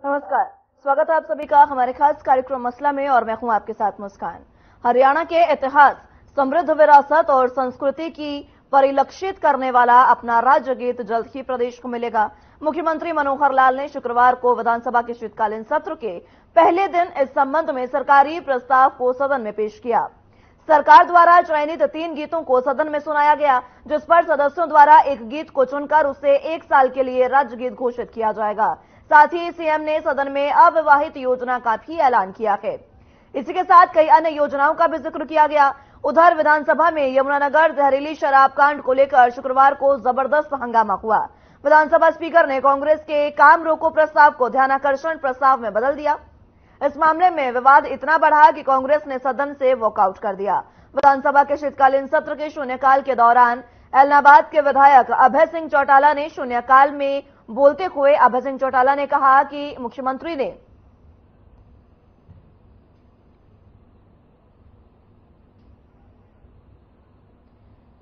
नमस्कार, स्वागत है आप सभी का हमारे खास कार्यक्रम मसला में और मैं हूं आपके साथ मुस्कान। हरियाणा के इतिहास, समृद्ध विरासत और संस्कृति की परिलक्षित करने वाला अपना राज्य गीत जल्द ही प्रदेश को मिलेगा। मुख्यमंत्री मनोहर लाल ने शुक्रवार को विधानसभा के शीतकालीन सत्र के पहले दिन इस संबंध में सरकारी प्रस्ताव को सदन में पेश किया। सरकार द्वारा चयनित 3 गीतों को सदन में सुनाया गया, जिस पर सदस्यों द्वारा एक गीत को चुनकर उसे 1 साल के लिए राज्य गीत घोषित किया जाएगा। साथ ही सीएम ने सदन में अविवाहित योजना का भी ऐलान किया है। इसी के साथ कई अन्य योजनाओं का भी जिक्र किया गया। उधर विधानसभा में यमुनानगर जहरीली शराब कांड को लेकर शुक्रवार को जबरदस्त हंगामा हुआ। विधानसभा स्पीकर ने कांग्रेस के काम रोको प्रस्ताव को ध्यानाकर्षण प्रस्ताव में बदल दिया। इस मामले में विवाद इतना बढ़ा कि कांग्रेस ने सदन से वॉकआउट कर दिया। विधानसभा के शीतकालीन सत्र के शून्यकाल के दौरान एलनाबाद के विधायक अभय सिंह चौटाला ने शून्यकाल में बोलते हुए अभय सिंह चौटाला ने कहा कि मुख्यमंत्री ने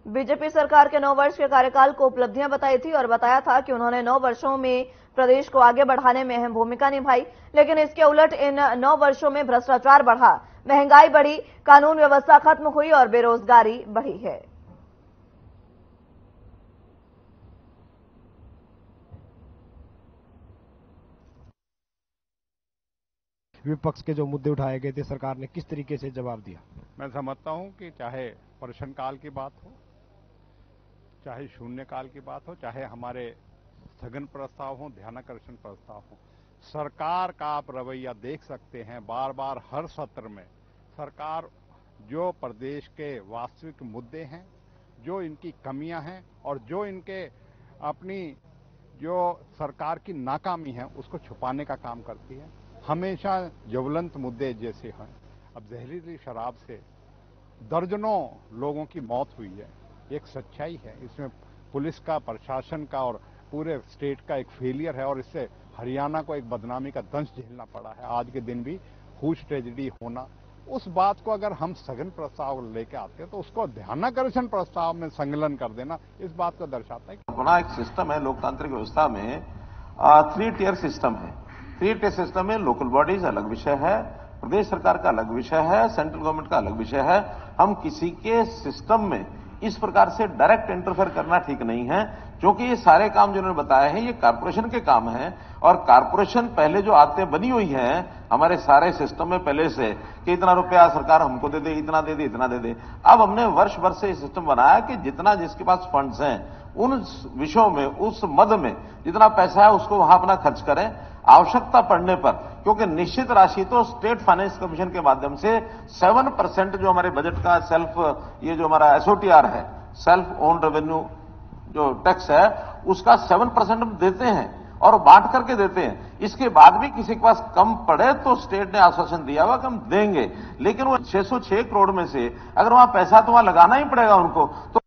बीजेपी सरकार के 9 वर्ष के कार्यकाल को उपलब्धियां बताई थी और बताया था कि उन्होंने 9 वर्षों में प्रदेश को आगे बढ़ाने में अहम भूमिका निभाई, लेकिन इसके उलट इन 9 वर्षों में भ्रष्टाचार बढ़ा, महंगाई बढ़ी, कानून व्यवस्था खत्म हुई और बेरोजगारी बढ़ी है। विपक्ष के जो मुद्दे उठाए गए थे, सरकार ने किस तरीके से जवाब दिया? मैं समझता हूं कि चाहे प्रश्नकाल की बात हो, चाहे शून्यकाल की बात हो, चाहे हमारे स्थगन प्रस्ताव हो, ध्यानाकर्षण प्रस्ताव हो, सरकार का आप रवैया देख सकते हैं। बार बार हर सत्र में सरकार जो प्रदेश के वास्तविक मुद्दे हैं, जो इनकी कमियां हैं और जो इनके अपनी जो सरकार की नाकामी है उसको छुपाने का काम करती है। हमेशा ज्वलंत मुद्दे जैसे हैं। अब जहरीली शराब से दर्जनों लोगों की मौत हुई है, एक सच्चाई है। इसमें पुलिस का, प्रशासन का और पूरे स्टेट का एक फेलियर है और इससे हरियाणा को एक बदनामी का दंश झेलना पड़ा है। आज के दिन भी हुश ट्रेजेडी होना, उस बात को अगर हम स्थगन प्रस्ताव लेके आते हैं तो उसको ध्यानाकर्षण प्रस्ताव में संकलन कर देना इस बात को दर्शाता है। अपना एक सिस्टम है लोकतांत्रिक व्यवस्था में, 3 टियर सिस्टम है। 3 टियर सिस्टम में लोकल बॉडीज अलग विषय है, प्रदेश सरकार का अलग विषय है, सेंट्रल गवर्नमेंट का अलग विषय है। हम किसी के सिस्टम में इस प्रकार से डायरेक्ट इंटरफेयर करना ठीक नहीं है, क्योंकि ये सारे काम जो उन्होंने बताए हैं ये कारपोरेशन के काम हैं और कारपोरेशन पहले जो आदतें बनी हुई हैं हमारे सारे सिस्टम में पहले से कि इतना रुपया सरकार हमको दे दे, इतना दे दे, इतना दे दे। अब हमने वर्ष भर से ये सिस्टम बनाया कि जितना जिसके पास फंड्स हैं उन विषयों में, उस मद में जितना पैसा है उसको वहां अपना खर्च करें। आवश्यकता पड़ने पर, क्योंकि निश्चित राशि तो स्टेट फाइनेंस कमीशन के माध्यम से 7% जो हमारे बजट का ये जो हमारा एसओटीआर है, सेल्फ ओन रेवेन्यू जो टैक्स है, उसका 7% हम देते हैं और बांट करके देते हैं। इसके बाद भी किसी के पास कम पड़े तो स्टेट ने आश्वासन दिया हुआ कि हम देंगे, लेकिन वो 606 करोड़ में से अगर वहां पैसा तो वहां लगाना ही पड़ेगा उनको। तो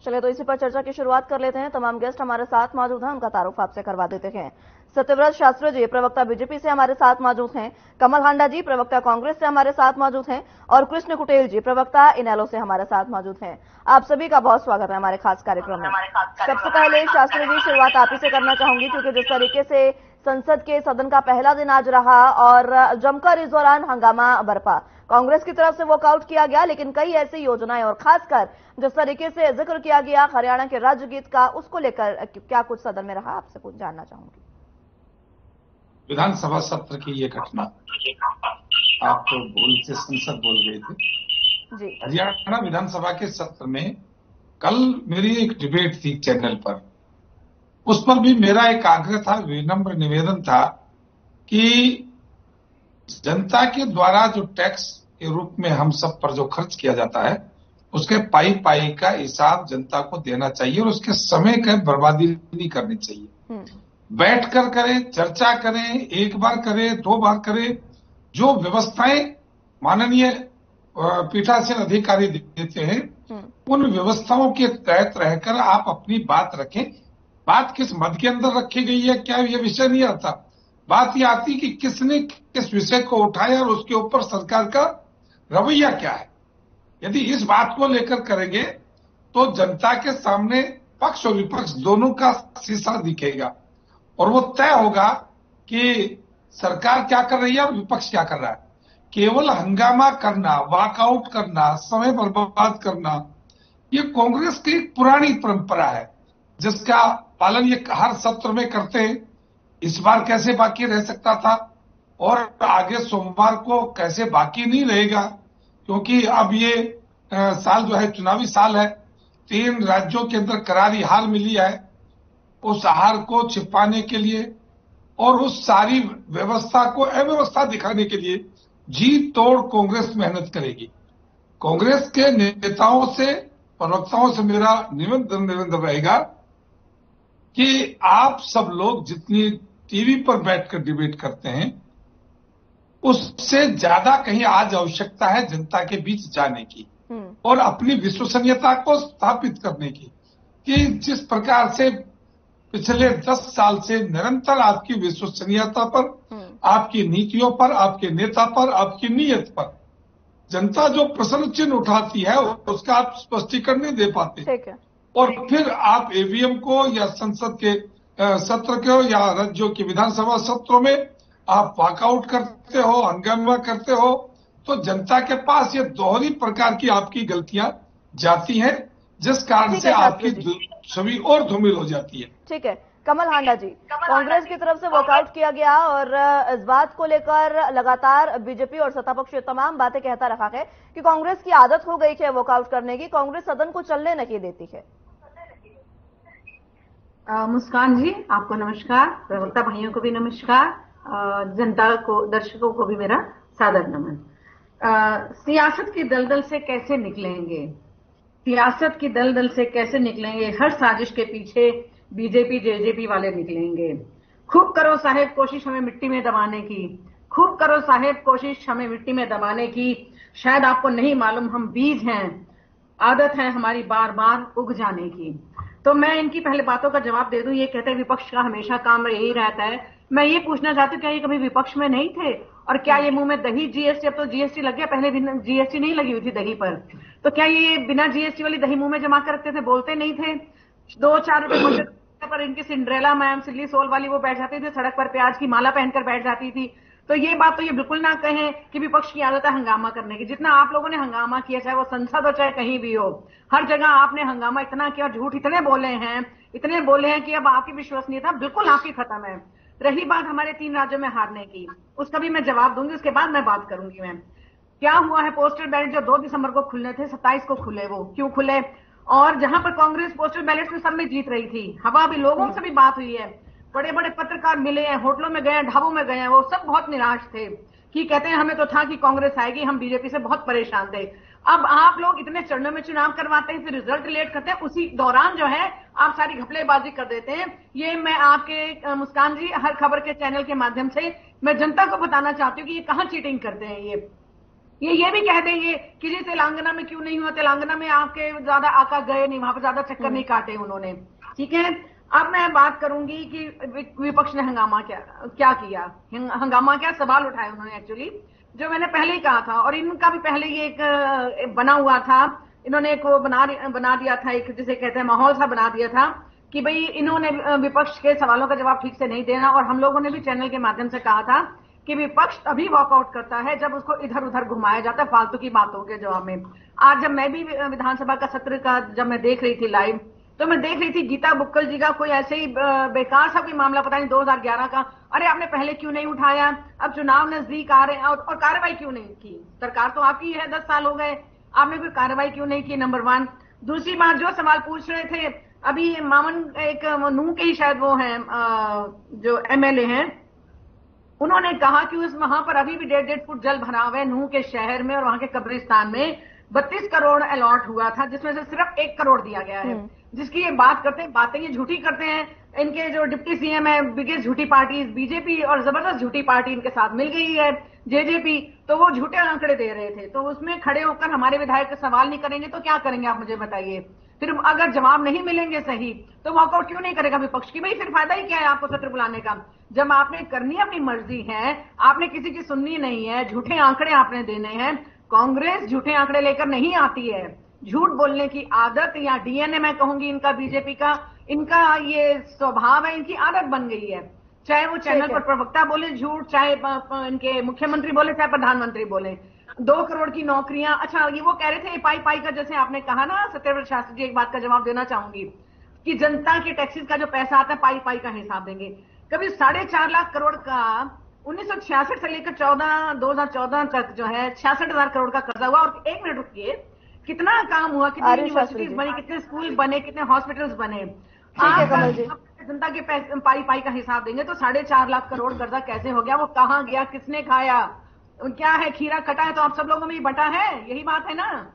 चलिए तो इसी पर चर्चा की शुरुआत कर लेते हैं। तमाम गेस्ट हमारे साथ मौजूद हैं, उनका तारुफ आपसे करवा देते हैं। सत्यव्रत शास्त्री जी प्रवक्ता बीजेपी से हमारे साथ मौजूद हैं, कमल हांडा जी प्रवक्ता कांग्रेस से हमारे साथ मौजूद हैं और कृष्ण कुटेल जी प्रवक्ता इनेलो से हमारे साथ मौजूद हैं। आप सभी का बहुत स्वागत है हमारे खास कार्यक्रम में। सबसे पहले शास्त्री जी शुरुआत आप ही से करना चाहूंगी, क्योंकि जिस तरीके से संसद के सदन का पहला दिन आज रहा और जमकर इस दौरान हंगामा बरपा, कांग्रेस की तरफ से वॉकआउट किया गया, लेकिन कई ऐसी योजनाएं और खासकर जिस तरीके से जिक्र किया गया हरियाणा के राज्य गीत का, उसको लेकर क्या कुछ सदन में रहा, आपसे कुछ जानना चाहूंगी। विधानसभा सत्र की ये घटना, आप तो बोलते संसद बोल रहे थे जी। हरियाणा विधानसभा के सत्र में कल मेरी एक डिबेट थी चैनल पर, उस पर भी मेरा एक आग्रह था, विनम्र निवेदन था कि जनता के द्वारा जो टैक्स के रूप में हम सब पर जो खर्च किया जाता है उसके पाई पाई का हिसाब जनता को देना चाहिए और उसके समय का बर्बादी नहीं करनी चाहिए। बैठकर करें, चर्चा करें, 1 बार करें, 2 बार करें, जो व्यवस्थाएं माननीय पीठासीन अधिकारी देते हैं उन व्यवस्थाओं के तहत रहकर आप अपनी बात रखें। बात किस मद के अंदर रखी गई है क्या, ये विषय नहीं आता। बात यह आती कि किसने किस विषय को उठाया और उसके ऊपर सरकार का रवैया क्या है। यदि इस बात को लेकर करेंगे तो जनता के सामने पक्ष और विपक्ष दोनों का शीशा दिखेगा और वो तय होगा कि सरकार क्या कर रही है और विपक्ष क्या कर रहा है। केवल हंगामा करना, वॉकआउट करना, समय बर्बाद करना, ये कांग्रेस की एक पुरानी परंपरा है जिसका पालन ये हर सत्र में करते हैं। इस बार कैसे बाकी रह सकता था और आगे सोमवार को कैसे बाकी नहीं रहेगा, क्योंकि अब ये साल जो है चुनावी साल है। 3 राज्यों के अंदर करारी हार मिली है। उस हार को छिपाने के लिए और उस सारी व्यवस्था को अव्यवस्था दिखाने के लिए जी तोड़ कांग्रेस मेहनत करेगी। कांग्रेस के नेताओं से, प्रवक्ताओं से मेरा निवेदन रहेगा कि आप सब लोग जितनी टीवी पर बैठकर डिबेट करते हैं उससे ज्यादा कहीं आज आवश्यकता है जनता के बीच जाने की और अपनी विश्वसनीयता को स्थापित करने की, कि जिस प्रकार से पिछले 10 साल से निरंतर आपकी विश्वसनीयता पर, आपकी नीतियों पर, आपके नेता पर, आपकी नीयत पर जनता जो प्रश्न चिन्ह उठाती है उसका आप स्पष्टीकरण नहीं दे पाते और फिर आप ईवीएम को या संसद के सत्र के या राज्यों की विधानसभा सत्रों में आप वॉकआउट करते हो, हंगामा करते हो, तो जनता के पास ये दोहरी प्रकार की आपकी गलतियां जाती हैं, जिस कारण से आपकी छवि और धूमिल हो जाती है। ठीक है कमल हांडा जी, कांग्रेस की तरफ से वॉकआउट किया गया और इस बात को लेकर लगातार बीजेपी और सत्तापक्ष तमाम बातें कहता रहा है कि कांग्रेस की आदत हो गई है वॉकआउट करने की, कांग्रेस सदन को चलने नहीं देती है। मुस्कान जी आपको नमस्कार, प्रवक्ता भाइयों को भी नमस्कार, जनता को, दर्शकों को भी मेरा सादर नमन। सियासत की दलदल से कैसे निकलेंगे, सियासत की दलदल से कैसे निकलेंगे? हर साजिश के पीछे बीजेपी जेजेपी वाले निकलेंगे। खूब करो साहेब कोशिश हमें मिट्टी में दबाने की, खूब करो साहेब कोशिश हमें मिट्टी में दबाने की। शायद आपको नहीं मालूम हम बीज हैं, आदत है हमारी बार बार उग जाने की। तो मैं इनकी पहले बातों का जवाब दे दूं। ये कहते हैं विपक्ष का हमेशा काम यही रहता है। मैं ये पूछना चाहती हूँ क्या ये कभी विपक्ष में नहीं थे? और क्या ये मुंह में दही जीएसटी, अब तो जीएसटी लग गया, पहले बिना जीएसटी नहीं लगी हुई थी दही पर, तो क्या ये बिना जीएसटी वाली दही मुंह में जमा कर रखते थे, बोलते नहीं थे? 2-4 रुपए पर इनकी सिंड्रेला मैम सिल्ली सोल वाली वो बैठ जाती थी सड़क पर, प्याज की माला पहनकर बैठ जाती थी। तो ये बात तो ये बिल्कुल ना कहें कि विपक्ष की आदत है हंगामा करने की। जितना आप लोगों ने हंगामा किया, चाहे वो संसद हो चाहे कहीं भी हो, हर जगह आपने हंगामा इतना किया, झूठ इतने बोले हैं कि अब आपकी विश्वसनीयता बिल्कुल आपकी खत्म है। रही बात हमारे 3 राज्यों में हारने की, उसका भी मैं जवाब दूंगी, उसके बाद मैं बात करूंगी। मैं क्या हुआ है, पोस्टल बैलेट जो 2 दिसंबर को खुलने थे 27 को खुले, वो क्यों खुले? और जहां पर कांग्रेस पोस्टल बैलेट में सब में जीत रही थी, हवा भी लोगों से भी बात हुई है, बड़े बड़े पत्रकार मिले हैं, होटलों में गए हैं, ढाबों में गए हैं, वो सब बहुत निराश थे कि कहते हैं हमें तो था कि कांग्रेस आएगी, हम बीजेपी से बहुत परेशान थे। अब आप लोग इतने चरणों में चुनाव करवाते हैं, फिर रिजल्ट लेट करते हैं, उसी दौरान जो है आप सारी घपलेबाजी कर देते हैं। ये मैं आपके मुस्कान जी हर खबर के चैनल के माध्यम से मैं जनता को बताना चाहती हूँ कि ये कहां चीटिंग करते हैं। ये भी कह देंगे कि जी तेलंगाना में क्यों नहीं हुआ, तेलंगाना में आपके ज्यादा आका गए नहीं, वहां पर ज्यादा चक्कर नहीं काटे उन्होंने। ठीक है, अब मैं बात करूंगी कि विपक्ष ने हंगामा क्या किया, हंगामा क्या सवाल उठाए उन्होंने एक्चुअली, जो मैंने पहले ही कहा था और इनका भी पहले ही एक बना हुआ था, इन्होंने एक बना दिया था, एक जिसे कहते हैं माहौल सा बना दिया था कि भाई इन्होंने विपक्ष के सवालों का जवाब ठीक से नहीं देना। और हम लोगों ने भी चैनल के माध्यम से कहा था कि विपक्ष तभी वॉकआउट करता है जब उसको इधर उधर घुमाया जाता है फालतू की बातों के जवाब में। आज जब मैं भी विधानसभा का सत्र का जब मैं देख रही थी लाइव, तो मैं देख रही थी गीता बुक्कल जी का कोई ऐसे ही बेकार सा कोई मामला, पता नहीं 2011 का, अरे आपने पहले क्यों नहीं उठाया, अब चुनाव नजदीक आ रहे हैं और कार्रवाई क्यों नहीं की? सरकार तो आपकी है, 10 साल हो गए, आपने कोई कार्रवाई क्यों नहीं की? नंबर 1। दूसरी बात, जो सवाल पूछ रहे थे अभी मामन, एक नूह के ही शायद वो हैं जो एमएलए हैं, उन्होंने कहा कि उस वहां पर अभी भी 1.5 फुट जल भरा हुआ है नूह के शहर में और वहां के कब्रिस्तान में 32 करोड़ अलॉट हुआ था, जिसमें से सिर्फ 1 करोड़ दिया गया है। जिसकी ये बात करते हैं, बातें ये झूठी करते हैं। इनके जो डिप्टी सीएम है, बिगेस्ट झूठी पार्टी बीजेपी और जबरदस्त झूठी पार्टी इनके साथ मिल गई है जेजेपी, तो वो झूठे आंकड़े दे रहे थे। तो उसमें खड़े होकर हमारे विधायक सवाल नहीं करेंगे तो क्या करेंगे आप मुझे बताइए। फिर अगर जवाब नहीं मिलेंगे सही तो वॉकआउट क्यों नहीं करेगा विपक्ष की? भाई फिर फायदा ही क्या है आपको सत्र बुलाने का? जब आपने करनी अपनी मर्जी है, आपने किसी की सुननी नहीं है, झूठे आंकड़े आपने देने हैं। कांग्रेस झूठे आंकड़े लेकर नहीं आती है, झूठ बोलने की आदत या डीएनए मैं कहूंगी इनका, बीजेपी का, इनका ये स्वभाव है, इनकी आदत बन गई है। चाहे वो चैनल पर प्रवक्ता बोले झूठ, चाहे इनके मुख्यमंत्री बोले, चाहे प्रधानमंत्री बोले। 2 करोड़ की नौकरियां, अच्छा ये वो कह रहे थे पाई पाई का, जैसे आपने कहा ना सत्यव्रत शास्त्री जी, एक बात का जवाब देना चाहूंगी कि जनता के टैक्सेस का जो पैसा आता है पाई पाई का हिसाब देंगे। कभी 4.5 लाख करोड़ का 1966 से लेकर 2014 तक जो है 66,000 करोड़ का कर्जा हुआ। और 1 मिनट रुकिए, कितना काम हुआ, कितनी यूनिवर्सिटीज बनी, कितने स्कूल बने, कितने हॉस्पिटल्स बने। जनता के पैसे पाई पाई का हिसाब देंगे तो 4.5 लाख करोड़ कर्जा कैसे हो गया? वो कहां गया, किसने खाया? क्या है, खीरा कटा है तो आप सब लोगों में ही बटा है, यही बात है ना?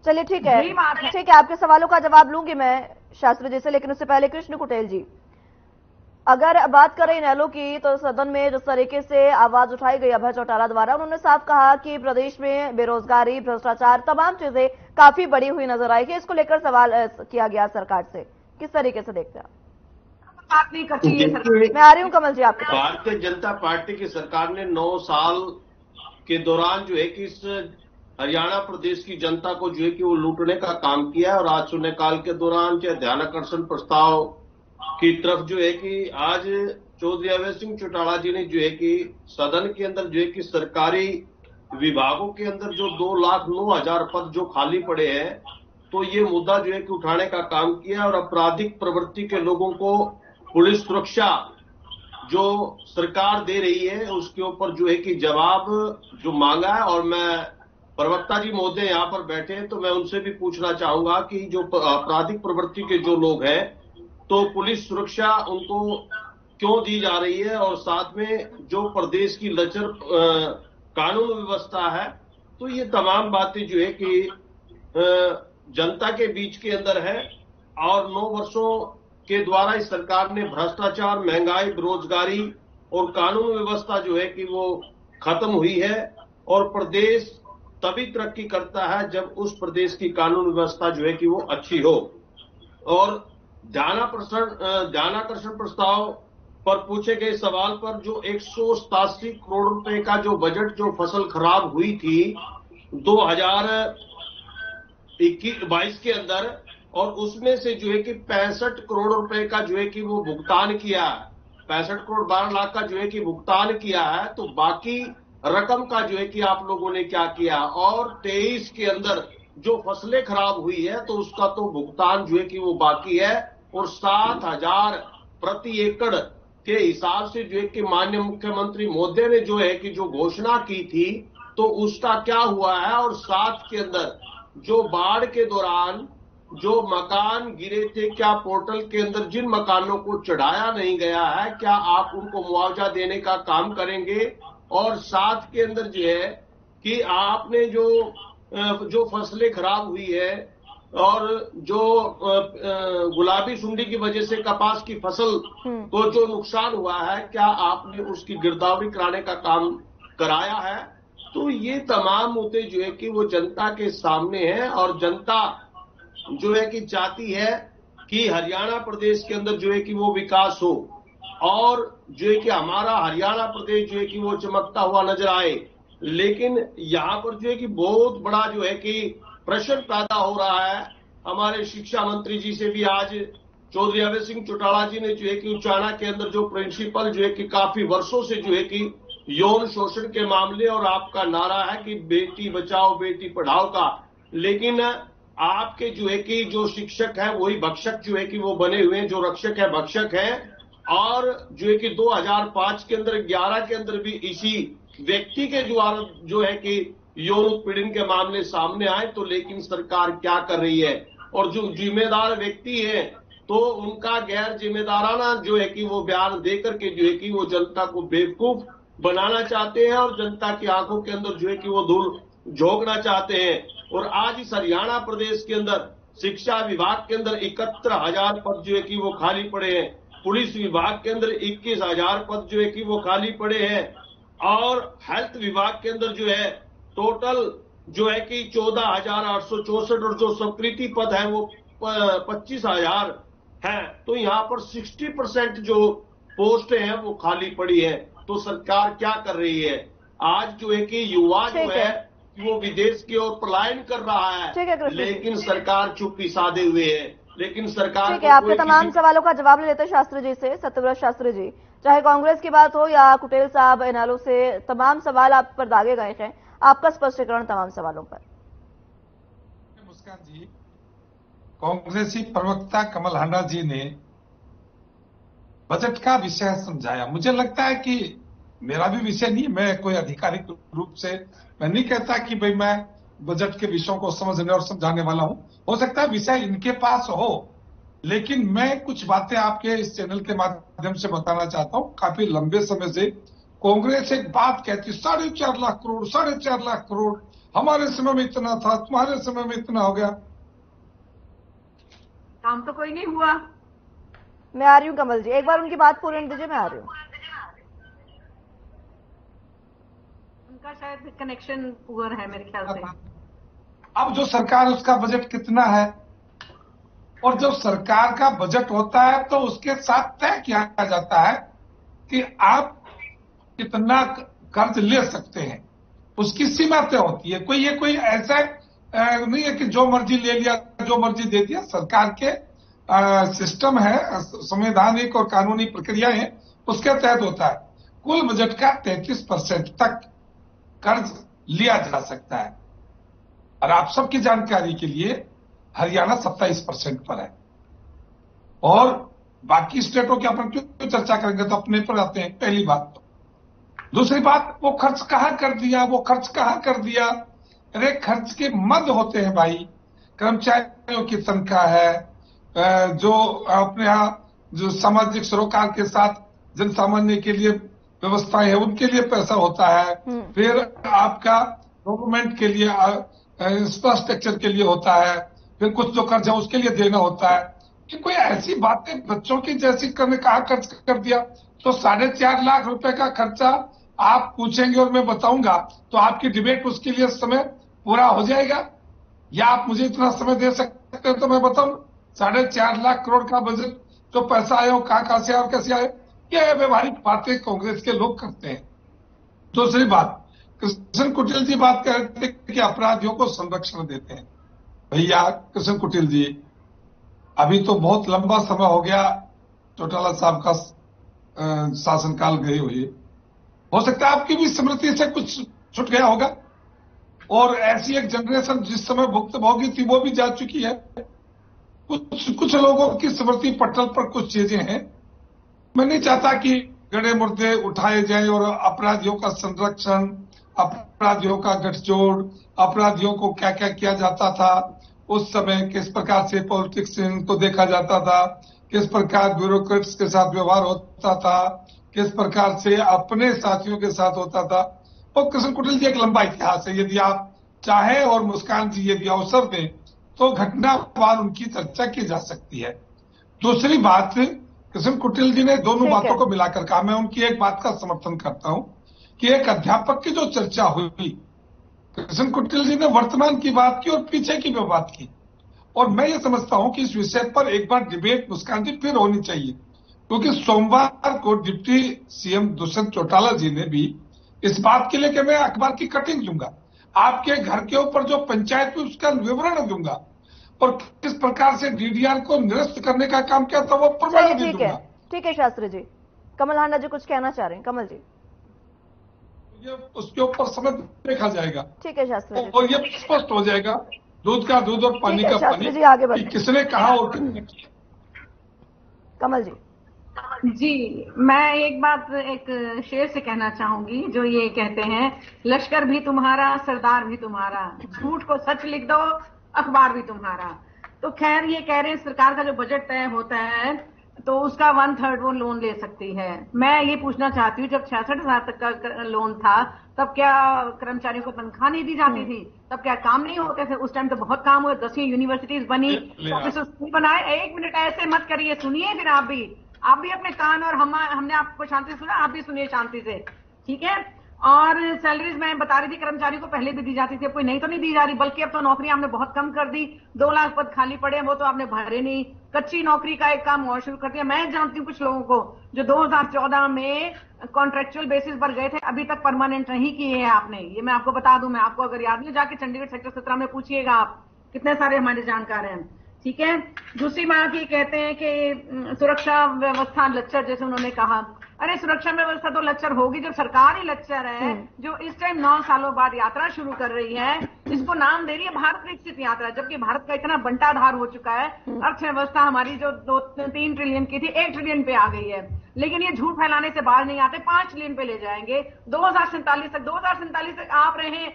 चलिए ठीक है, ठीक है, आपके सवालों का जवाब लूंगी मैं शास्त्री जी से, लेकिन उससे पहले कृष्ण कुटेल जी, अगर बात करें इनेलो की तो सदन में जिस तरीके से आवाज उठाई गई अभय चौटाला द्वारा, उन्होंने साफ कहा कि प्रदेश में बेरोजगारी, भ्रष्टाचार, तमाम चीजें काफी बढ़ी हुई नजर आई है। इसको लेकर सवाल किया गया सरकार से, किस तरीके से देखते हैं? बात नहीं करती है सरकार। मैं आ रही हूँ कमल जी आपके। भारतीय जनता पार्टी की सरकार ने 9 साल के दौरान जो है कि इस हरियाणा प्रदेश की जनता को जो है कि वो लूटने का काम किया है। और आज शून्यकाल के दौरान चाहे ध्यानाकर्षण प्रस्ताव की तरफ जो है कि आज चौधरी अभय सिंह चौटाला जी ने जो है कि सदन के अंदर जो है कि सरकारी विभागों के अंदर जो 2,09,000 पद जो खाली पड़े हैं, तो ये मुद्दा जो है कि उठाने का काम किया। और आपराधिक प्रवृत्ति के लोगों को पुलिस सुरक्षा जो सरकार दे रही है उसके ऊपर जो है कि जवाब जो मांगा है। और मैं प्रवक्ता जी महोदय यहाँ पर बैठे हैं तो मैं उनसे भी पूछना चाहूंगा कि जो आपराधिक प्रवृत्ति के जो लोग हैं तो पुलिस सुरक्षा उनको क्यों दी जा रही है? और साथ में जो प्रदेश की लचर कानून व्यवस्था है, तो ये तमाम बातें जो है कि जनता के बीच के अंदर है। और 9 वर्षों के द्वारा इस सरकार ने भ्रष्टाचार, महंगाई, बेरोजगारी और कानून व्यवस्था जो है कि वो खत्म हुई है। और प्रदेश तभी तरक्की करता है जब उस प्रदेश की कानून व्यवस्था जो है कि वो अच्छी हो। और ध्यानाकर्षण प्रस्ताव पर पूछे गए सवाल पर जो 187 करोड़ रुपए का जो बजट जो फसल खराब हुई थी 2021-22 के अंदर, और उसमें से जो है कि 65 करोड़ रुपए का जो है कि वो भुगतान किया, 65 करोड़ 12 लाख का जो है कि भुगतान किया है। तो बाकी रकम का जो है कि आप लोगों ने क्या किया? और 23 के अंदर जो फसलें खराब हुई है तो उसका तो भुगतान जो है कि वो बाकी है। और 7,000 प्रति एकड़ के हिसाब से जो है कि माननीय मुख्यमंत्री महोदय ने जो है कि जो घोषणा की थी तो उसका क्या हुआ है? और 7 के अंदर जो बाढ़ के दौरान जो मकान गिरे थे, क्या पोर्टल के अंदर जिन मकानों को चढ़ाया नहीं गया है, क्या आप उनको मुआवजा देने का काम करेंगे? और 7 के अंदर जो है कि आपने जो फसलें खराब हुई है और जो गुलाबी सुंडी की वजह से कपास की फसल को जो नुकसान हुआ है, क्या आपने उसकी गिरदावरी कराने का काम कराया है? तो ये तमाम मुद्दे जो है कि वो जनता के सामने है। और जनता जो है कि चाहती है कि हरियाणा प्रदेश के अंदर जो है कि वो विकास हो और जो है कि हमारा हरियाणा प्रदेश जो है कि वो चमकता हुआ नजर आए। लेकिन यहाँ पर जो है कि बहुत बड़ा जो है कि प्रश्न पैदा हो रहा है। हमारे शिक्षा मंत्री जी से भी आज चौधरी अभय सिंह चौटाला जी ने जो है कि उचाना के अंदर जो प्रिंसिपल जो है कि काफी वर्षों से जो है कि यौन शोषण के मामले, और आपका नारा है कि बेटी बचाओ बेटी पढ़ाओ का, लेकिन आपके जो है कि जो शिक्षक है वही भक्षक जो है कि वो बने हुए हैं, जो रक्षक है भक्षक है। और जो है कि 2005 के अंदर 11 के अंदर भी इसी व्यक्ति के द्वारा जो है कि यौन उत्पीड़न के मामले सामने आए। तो लेकिन सरकार क्या कर रही है? और जो जिम्मेदार व्यक्ति है तो उनका गैर जिम्मेदाराना जो है कि वो बयान दे करके जो है कि वो जनता को बेवकूफ बनाना चाहते हैं और जनता की आंखों के अंदर जो है कि वो धूल झोंकना चाहते हैं। और आज इस हरियाणा प्रदेश के अंदर शिक्षा विभाग के अंदर 71,000 पद जो है कि वो खाली पड़े हैं, पुलिस विभाग के अंदर 21,000 पद जो है कि वो खाली पड़े हैं, और हेल्थ विभाग के अंदर जो है टोटल जो है कि 14,864 और जो स्वीकृति पद है वो 25,000 है। तो यहाँ पर 60% जो पोस्ट हैं वो खाली पड़ी है। तो सरकार क्या कर रही है? आज जो है कि युवा जो है वो विदेश की ओर पलायन कर रहा है, लेकिन सरकार चुप्पी साधे हुए है। लेकिन सरकार ठीक है, आपके तमाम सवालों का जवाब ले लेते हैं शास्त्री जी से। सत्यव्रत शास्त्री जी, चाहे कांग्रेस की बात हो या कुटेल साहब इनेलो से, तमाम सवाल आप पर दागे गए हैं, आपका स्पष्टीकरण तमाम सवालों पर। मुस्कान जी, कांग्रेसी प्रवक्ता कमल हांडा जी ने बजट का विषय समझाया। मुझे लगता है कि मेरा भी विषय नहीं, मैं कोई आधिकारिक रूप से मैं नहीं कहता कि भाई मैं बजट के विषयों को समझने और समझाने वाला हूं। हो सकता है विषय इनके पास हो, लेकिन मैं कुछ बातें आपके इस चैनल के माध्यम से बताना चाहता हूं। काफी लंबे समय से कांग्रेस एक बात कहती, 4.5 लाख करोड़, 4.5 लाख करोड़, हमारे समय में इतना था, तुम्हारे समय में इतना हो गया। काम तो कोई नहीं हुआ। मैं आ रही हूँ कमल जी, एक बार उनकी बात पूरी दीजिए, मैं आ रही हूँ। उनका शायद कनेक्शन पुअर है मेरे ख्याल से। अब जो सरकार, उसका बजट कितना है, और जब सरकार का बजट होता है तो उसके साथ तय किया जाता है कि आप कितना कर्ज ले सकते हैं, उसकी सीमा तय होती है। कोई ऐसा नहीं है कि जो मर्जी ले लिया, जो मर्जी दे दिया। सरकार के सिस्टम है, संवैधानिक और कानूनी प्रक्रियाएं हैं, उसके तहत होता है। कुल बजट का 33% तक कर्ज लिया जा सकता है। और आप सबकी जानकारी के लिए हरियाणा 27% पर है, और बाकी स्टेटों की अपन क्यों चर्चा करेंगे, तो अपने पर आते हैं। पहली बात। दूसरी बात, वो खर्च कहां कर दिया, वो खर्च कहां कर दिया। अरे खर्च के मद होते हैं भाई, कर्मचारियों की तनख्वाह है, जो अपने यहाँ जो सामाजिक सरोकार के साथ जनसामान्य के लिए व्यवस्थाएं है, उनके लिए पैसा होता है। फिर आपका गवर्नमेंट के लिए इंफ्रास्ट्रक्चर के लिए होता है, फिर कुछ जो कर्ज है उसके लिए देना होता है। कि कोई ऐसी बातें बच्चों की जैसी करने कहा खर्च कर दिया। तो 4.5 लाख रुपए का खर्चा आप पूछेंगे और मैं बताऊंगा, तो आपकी डिबेट उसके लिए समय पूरा हो जाएगा। या आप मुझे इतना समय दे सकते हैं तो मैं बताऊं 4.5 लाख करोड़ का बजट जो पैसा आया वो कहां से आया और कैसे आया। ये व्यवहारिक बातें कांग्रेस के लोग करते हैं। दूसरी बात, कृष्ण कुटिल जी बात कर रहे थे कि अपराधियों को संरक्षण देते हैं। भैया कृष्ण कुटिल जी, अभी तो बहुत लंबा समय हो गया चौटाला साहब का शासनकाल गए हुए। हो सकता है आपकी भी स्मृति से कुछ छूट गया होगा, और ऐसी एक जनरेशन जिस समय भुक्तभोगी थी वो भी जा चुकी है। कुछ लोगों की स्मृति पटल पर कुछ चीजें हैं। मैं नहीं चाहता कि गड़े मुर्दे उठाए जाएं और अपराधियों का संरक्षण, अपराधियों का गठजोड़, अपराधियों को क्या क्या किया जाता था उस समय, किस प्रकार से पॉलिटिक्स को देखा जाता था, किस प्रकार ब्यूरोक्रेट्स के साथ व्यवहार होता था, किस प्रकार से अपने साथियों के साथ होता था। और कृष्ण कुटिल जी एक लंबा इतिहास है। यदि आप चाहें और मुस्कान जी यदि अवसर दें तो घटनावार उनकी चर्चा की जा सकती है। दूसरी बात, कृष्ण कुटिल जी ने दोनों बातों को मिलाकर कहा। मैं उनकी एक बात का समर्थन करता हूं कि एक अध्यापक की जो चर्चा हुई, कृष्ण कुटिल जी ने वर्तमान की बात की और पीछे की भी बात की। और मैं ये समझता हूं कि इस विषय पर एक बार डिबेट मुस्कान जी फिर होनी चाहिए, क्योंकि सोमवार को डिप्टी सीएम दुष्यंत चौटाला जी ने भी इस बात के लिए कि मैं अखबार की कटिंग दूंगा, आपके घर के ऊपर जो पंचायत हुई उसका विवरण दूंगा, और किस प्रकार से डीडीआर को निरस्त करने का काम किया था वो प्रमाण भी दूंगा। ठीक है शास्त्री जी। कमल हांडा जी कुछ कहना चाह रहे हैं। कमल जी, ये उसके ऊपर समय देखा जाएगा। ठीक है शास्त्री जी, और ये स्पष्ट हो जाएगा, दूध का दूध और पानी का पानी जी, आगे बढ़े। किसने कहा और किसने किया। कमल जी। जी, मैं एक बात एक शेर से कहना चाहूंगी जो ये कहते हैं, लश्कर भी तुम्हारा, सरदार भी तुम्हारा, झूठ को सच लिख दो, अखबार भी तुम्हारा। तो खैर ये कह रहे हैं सरकार का जो बजट तय होता है तो उसका 1/3 वो लोन ले सकती है। मैं ये पूछना चाहती हूँ, जब 66,000 तक का लोन था तब क्या कर्मचारियों को तनख्वाह नहीं दी जाती थी? तब क्या काम नहीं होते थे? उस टाइम तो बहुत काम हुए, 10 यूनिवर्सिटीज बनी, स्कूल बनाए। एक मिनट ऐसे मत करिए, सुनिए फिर आप भी अपने कान, और हमने आपको शांति से सुना, आप भी सुनिए शांति से, ठीक है? और सैलरीज मैं बता रही थी कर्मचारी को पहले भी दी जाती थी, कोई नहीं तो नहीं दी जा रही, बल्कि अब तो नौकरी हमने बहुत कम कर दी। 2 लाख पद खाली पड़े, वो तो आपने भरे नहीं। कच्ची नौकरी का एक काम और शुरू कर दिया। मैं जानती हूँ कुछ लोगों को जो 2014 में कॉन्ट्रेक्चुअल बेसिस पर गए थे, अभी तक परमानेंट नहीं किए हैं आपने। ये मैं आपको बता दूं, मैं आपको अगर याद नहीं, जाके चंडीगढ़ सेक्टर 17 में पूछिएगा आप, कितने सारे हमारे जानकार हैं। ठीक है। दूसरी बात ये कहते हैं कि सुरक्षा व्यवस्था लच्चर, जैसे उन्होंने कहा। अरे सुरक्षा व्यवस्था तो लच्चर होगी जब सरकार ही लच्चर है, जो इस टाइम 9 सालों बाद यात्रा शुरू कर रही है, इसको नाम दे रही है भारत विकसित यात्रा, जबकि भारत का इतना बंटाधार हो चुका है। अर्थव्यवस्था हमारी जो 2-3 ट्रिलियन की थी 1 ट्रिलियन पे आ गई है। लेकिन ये झूठ फैलाने से बाहर नहीं आते, 5 ट्रिलियन पे ले जाएंगे 2047 तक आप रहे,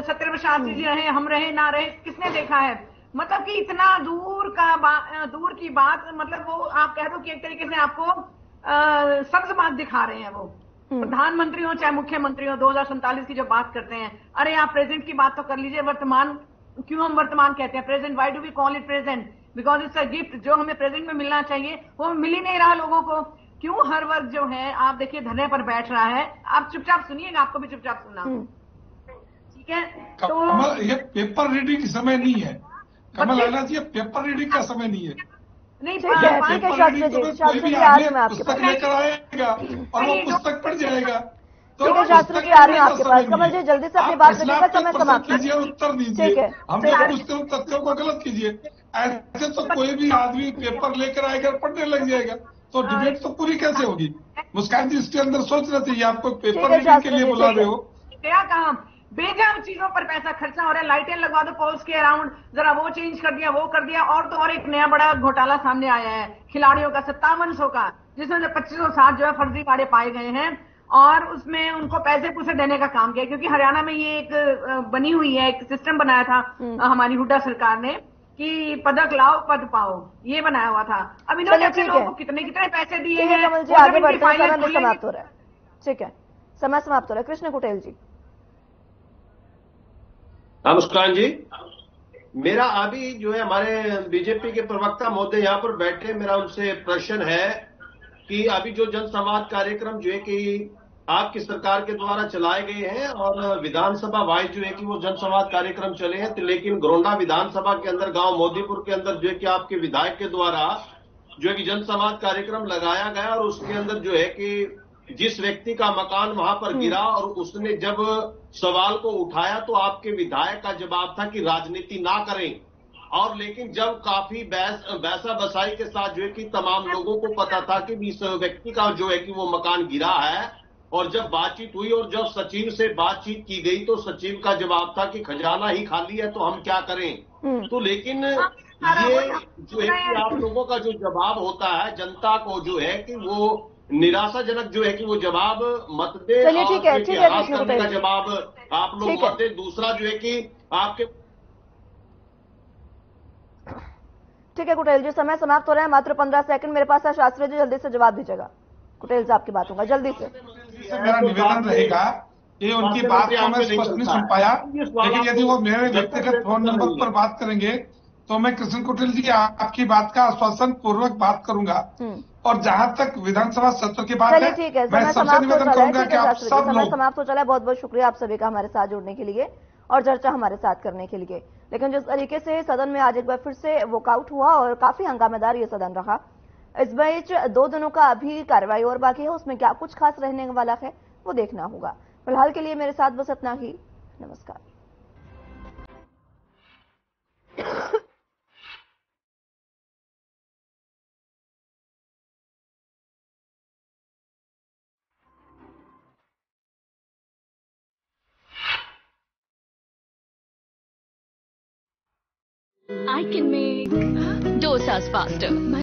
सत्येंद्र प्रसाद जी रहे, हम रहे ना रहे, किसने देखा है? मतलब कि इतना दूर की बात, मतलब वो आप कह दो कि एक तरीके से आपको सब्ज बात दिखा रहे हैं वो। प्रधानमंत्री हो चाहे मुख्यमंत्री हो, 2047 की जो बात करते हैं, अरे आप प्रेजेंट की बात तो कर लीजिए। वर्तमान क्यों हम वर्तमान कहते हैं? Present, why do we call it present? Because it's a gift. जो हमें प्रेजेंट में मिलना चाहिए वो मिल ही नहीं रहा लोगों को। क्यों हर वर्ग जो है, आप देखिए धरने पर बैठ रहा है। आप चुपचाप सुनिएगा, आपको भी चुपचाप सुनना, ठीक है? तो ये पेपर रीडिंग समय नहीं है कमल आना जी, पेपर रीडिंग का समय नहीं है। नहीं, पेपर रीडिंग तो कोई भी आदमी पुस्तक लेकर आएगा और वो पुस्तक पढ़ जाएगा। ठीक है शास्त्री जी, आ रही हूँ आपके पास। कमल जी जल्दी से अपनी बात रखिएगा, समय समाप्त कीजिए, उत्तर दीजिए। हम जो पूछते हैं तथ्यों को गलत कीजिए। ऐसे तो कोई भी आदमी पेपर लेकर आएगा पढ़ने लग जाएगा, तो डिबेट तो पूरी कैसे होगी? मुस्कान जी इसके अंदर सोचना चाहिए, आपको पेपर रीडिंग के लिए बुला रहे हो। क्या काम बेजान चीजों पर पैसा खर्चा हो रहा है। लाइटें लगवा दो पोल्स के अराउंड, जरा वो चेंज कर दिया, वो कर दिया। और तो और एक नया बड़ा घोटाला सामने आया है खिलाड़ियों का 5700 का, जिसमें 2507 जो है फर्जीवाड़े पाए गए हैं, और उसमें उनको पैसे पूसे देने का काम किया। क्योंकि हरियाणा में ये एक बनी हुई है, एक सिस्टम बनाया था हमारी हुड्डा सरकार ने कि पदक लाओ पद पाओ, ये बनाया हुआ था। अब इन्होंने अपने लोगों को कितने कितने पैसे दिए हैं। कमल जी आगे बढ़ते हैं, समय समाप्त हो रहा है। ठीक है, समय समाप्त हो रहा है। कृष्ण कुटेल जी। नमस्कार जी, मेरा अभी जो है हमारे बीजेपी के प्रवक्ता महोदय यहाँ पर बैठे, मेरा उनसे प्रश्न है कि अभी जो जन संवाद कार्यक्रम जो है कि आपकी सरकार के द्वारा चलाए गए हैं और विधानसभा वाइज जो है कि वो जन संवाद कार्यक्रम चले हैं, तो लेकिन घरोंडा विधानसभा के अंदर गांव मोदीपुर के अंदर जो है कि आपके विधायक के द्वारा जो है कि जन संवाद कार्यक्रम लगाया गया, और उसके अंदर जो है कि जिस व्यक्ति का मकान वहां पर गिरा और उसने जब सवाल को उठाया तो आपके विधायक का जवाब था कि राजनीति ना करें। और लेकिन जब काफी बैसा बसाई के साथ जो है कि तमाम लोगों को पता था कि इस व्यक्ति का जो है कि वो मकान गिरा है, और जब बातचीत हुई और जब सचिव से बातचीत की गई तो सचिव का जवाब था कि खजाना ही खाली है तो हम क्या करें। तो लेकिन ये जो है कि आप लोगों का जो जवाब होता है जनता को जो है कि वो निराशाजनक जो है कि वो जवाब मत दे, चलिए ठीक है, ठीक है, करने का जवाब आप लोग मत दे। दूसरा जो है कि आपके ठीक है कुटेल जी, समय समाप्त हो रहा है, मात्र 15 सेकंड मेरे पास है। शास्त्री जी जल्दी से जवाब दीजिएगा। कुटेल जी आपकी बात होगा, जल्दी से। मेरा निवेदन रहेगा कि उनकी बात को मैं स्पष्ट नहीं सुन पाया, लेकिन यदि वो मेरे व्यक्तिगत फोन नंबर पर बात करेंगे तो मैं कृष्ण कुटेल जी आपकी बात का आश्वासन पूर्वक बात करूंगा। और जहां तक विधानसभा सत्र की बात है, ठीक है, मैं सबसे निवेदन करूंगा कि आप सब समय समाप्त हो चला है। बहुत बहुत शुक्रिया आप सभी का हमारे साथ जुड़ने के लिए और चर्चा हमारे साथ करने के लिए। लेकिन जिस तरीके से सदन में आज एक बार फिर से वॉकआउट हुआ और काफी हंगामेदार ये सदन रहा, इस बीच 2 दिनों का अभी कार्रवाई और बाकी है, उसमें क्या कुछ खास रहने वाला है वो देखना होगा। फिलहाल के लिए मेरे साथ बस इतना ही। नमस्कार। I can make dosas faster.